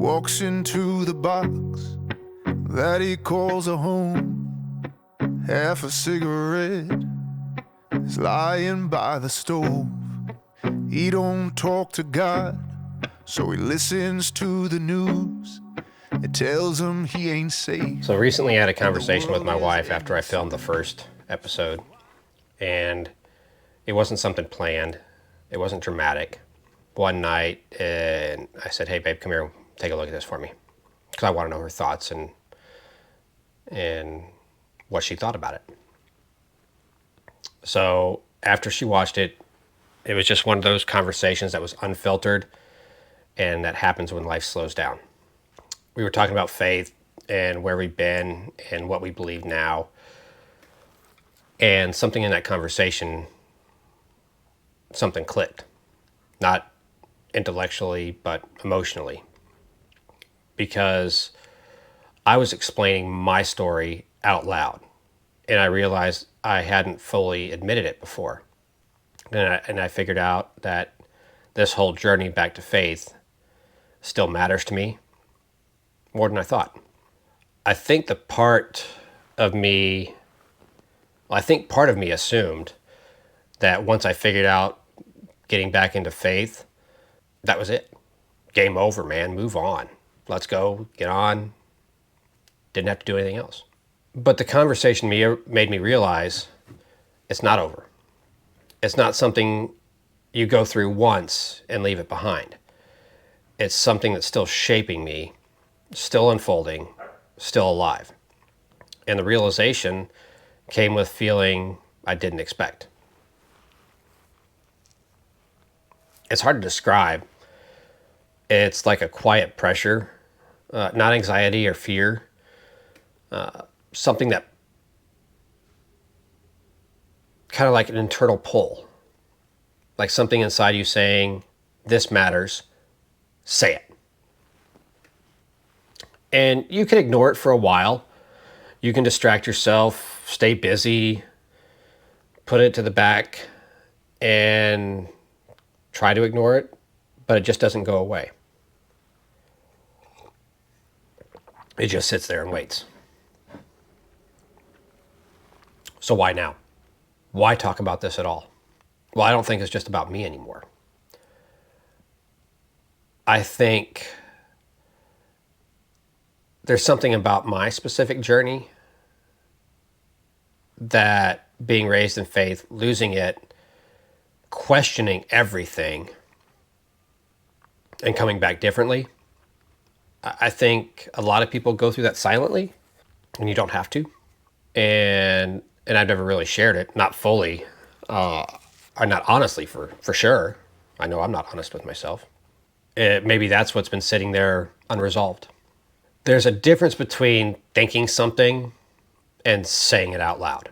walks into the box that he calls a home. Half a cigarette is lying by the stove. He don't talk to God, so he listens to the news. It tells him he ain't safe. So recently I had a conversation with my wife after I filmed the first episode, and it wasn't something planned. It wasn't dramatic. One night, and I said, "Hey, babe, come here, take a look at this for me," because I want to know her thoughts and what she thought about it. So after she watched it, it was just one of those conversations that was unfiltered, and that happens when life slows down. We were talking about faith and where we've been and what we believe now, and something in that conversation, something clicked. Not intellectually, but emotionally. Because I was explaining my story out loud, and I realized I hadn't fully admitted it before. And I figured out that this whole journey back to faith still matters to me more than I thought. I think part of me assumed that once I figured out getting back into faith, that was it. Game over, man. Move on. Let's go. Get on. Didn't have to do anything else. But the conversation made me realize it's not over. It's not something you go through once and leave it behind. It's something that's still shaping me, still unfolding, still alive. And the realization came with feeling I didn't expect. It's hard to describe. It's like a quiet pressure, not anxiety or fear, something that kind of like an internal pull, like something inside you saying, this matters, say it. And you can ignore it for a while. You can distract yourself, stay busy, put it to the back, and try to ignore it, but it just doesn't go away. It just sits there and waits. So why now? Why talk about this at all? Well, I don't think it's just about me anymore. I think there's something about my specific journey that being raised in faith, losing it, questioning everything, and coming back differently. I think a lot of people go through that silently, and you don't have to. And I've never really shared it, not fully, or not honestly for sure. I know I'm not honest with myself. Maybe that's what's been sitting there unresolved. There's a difference between thinking something and saying it out loud.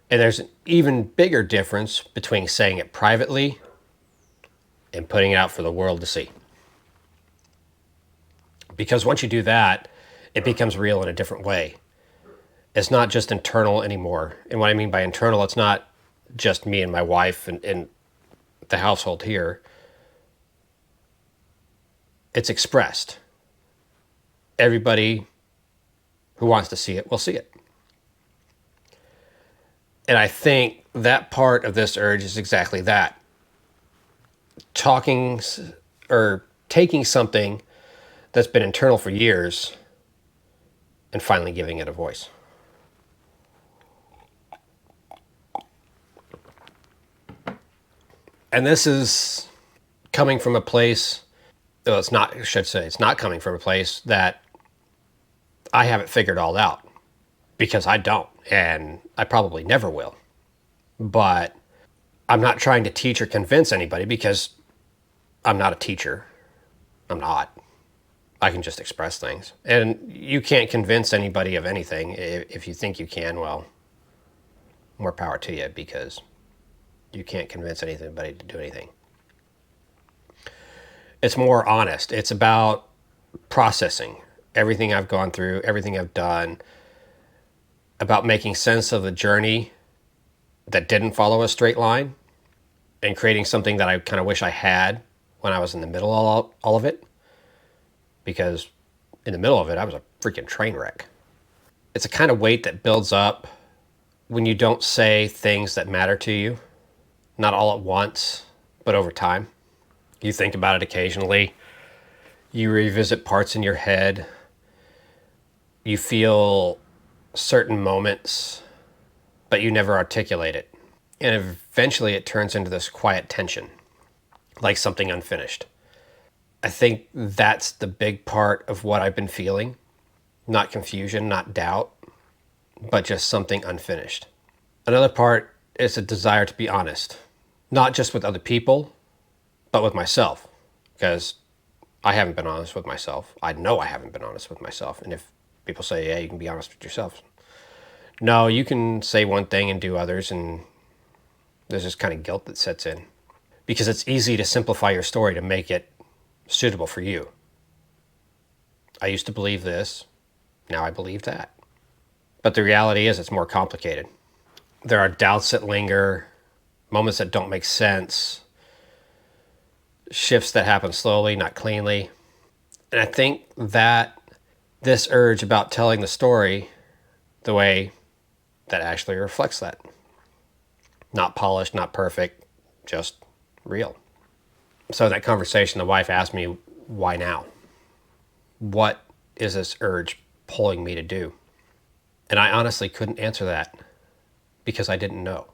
And there's an even bigger difference between saying it privately and putting it out for the world to see. Because once you do that, it becomes real in a different way. It's not just internal anymore. And what I mean by internal, it's not just me and my wife and the household here. It's expressed. Everybody who wants to see it will see it. And I think that part of this urge is exactly that. Talking or taking something that's been internal for years and finally giving it a voice. And this is coming from a place, it's not coming from a place that I haven't figured all out, because I don't, and I probably never will. But I'm not trying to teach or convince anybody, because I'm not a teacher. I'm not. I can just express things. And you can't convince anybody of anything. If you think you can, well, more power to you, because you can't convince anybody to do anything. It's more honest. It's about processing everything I've gone through, everything I've done, about making sense of the journey that didn't follow a straight line, and creating something that I kind of wish I had when I was in the middle of all of it. because in the middle of it, I was a freaking train wreck. It's a kind of weight that builds up when you don't say things that matter to you, not all at once, but over time. You think about it occasionally. You revisit parts in your head. You feel certain moments, but you never articulate it. And eventually it turns into this quiet tension, like something unfinished. I think that's the big part of what I've been feeling. Not confusion, not doubt, but just something unfinished. Another part is a desire to be honest, not just with other people, but with myself, because I haven't been honest with myself. I know I haven't been honest with myself. And if people say, yeah, you can be honest with yourself. No, you can say one thing and do others, and there's this kind of guilt that sets in. Because it's easy to simplify your story to make it suitable for you. I used to believe this, now I believe that. But the reality is it's more complicated. There are doubts that linger, moments that don't make sense, shifts that happen slowly, not cleanly. And I think that this urge about telling the story the way that actually reflects that. Not polished, not perfect, just real. So in that conversation, the wife asked me, why now? What is this urge pulling me to do? And I honestly couldn't answer that because I didn't know.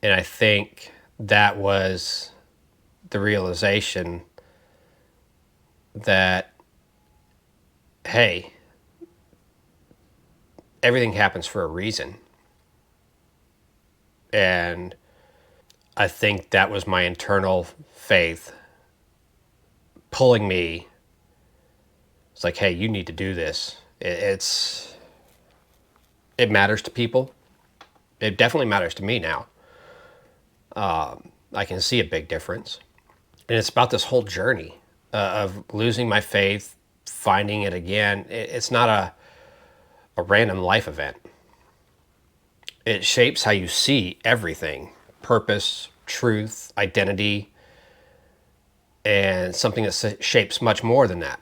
And I think that was the realization that, hey, everything happens for a reason. And I think that was my internal faith pulling me. It's like, hey, you need to do this. It matters to people. It definitely matters to me now. I can see a big difference. And it's about this whole journey of losing my faith, finding it again. It's not a random life event. It shapes how you see everything: purpose, truth, identity, and something that shapes much more than that.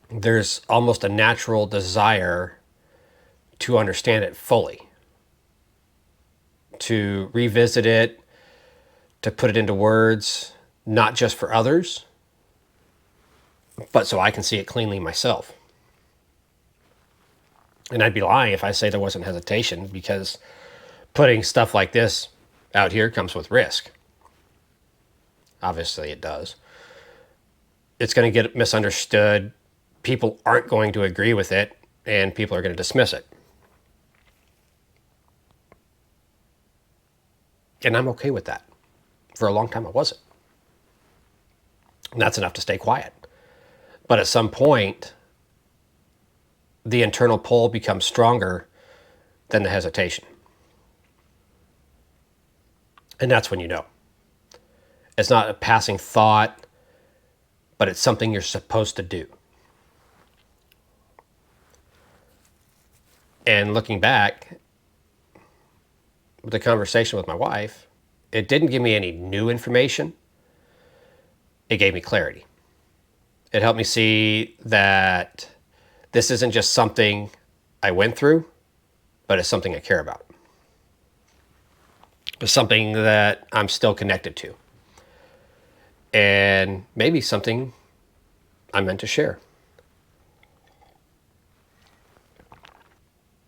There's almost a natural desire to understand it fully, to revisit it, to put it into words, not just for others, but so I can see it cleanly myself. And I'd be lying if I say there wasn't hesitation, because putting stuff like this out here comes with risk. Obviously it does. It's going to get misunderstood. People aren't going to agree with it, and people are going to dismiss it. And I'm okay with that. For a long time I wasn't. And that's enough to stay quiet. But at some point, the internal pull becomes stronger than the hesitation. And that's when you know. It's not a passing thought, but it's something you're supposed to do. And looking back, with the conversation with my wife, it didn't give me any new information. It gave me clarity. It helped me see that this isn't just something I went through, but it's something I care about. It's something that I'm still connected to. And maybe something I'm meant to share.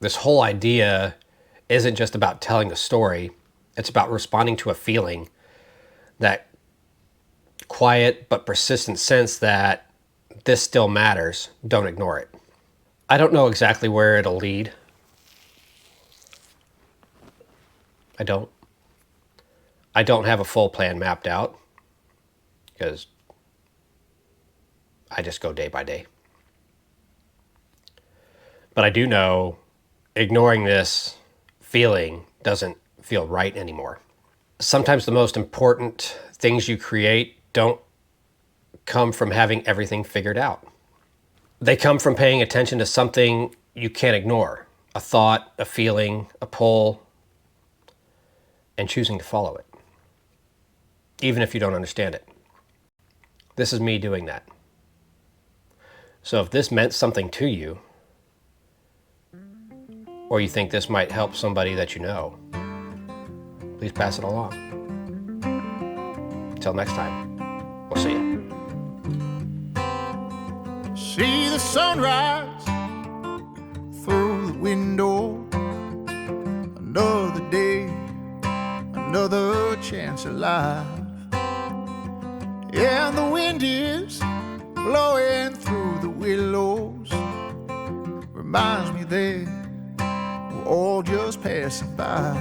This whole idea isn't just about telling a story. It's about responding to a feeling, that quiet but persistent sense that this still matters. Don't ignore it. I don't know exactly where it'll lead. I don't. I don't have a full plan mapped out, because I just go day by day. But I do know ignoring this feeling doesn't feel right anymore. Sometimes the most important things you create don't come from having everything figured out. They come from paying attention to something you can't ignore: a thought, a feeling, a pull, and choosing to follow it, even if you don't understand it. This is me doing that. So if this meant something to you, or you think this might help somebody that you know, please pass it along. Until next time, we'll see you. See the sunrise through the window. Another day, another chance at life. And the wind is blowing through the willows. Reminds me that we're all just passing by.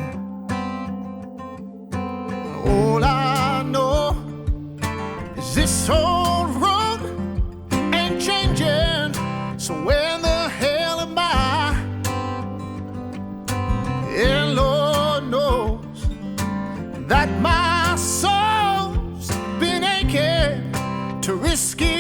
All I know is this old road ain't changing. So when the hell am I? And Lord knows that my soul's been aching to risk it.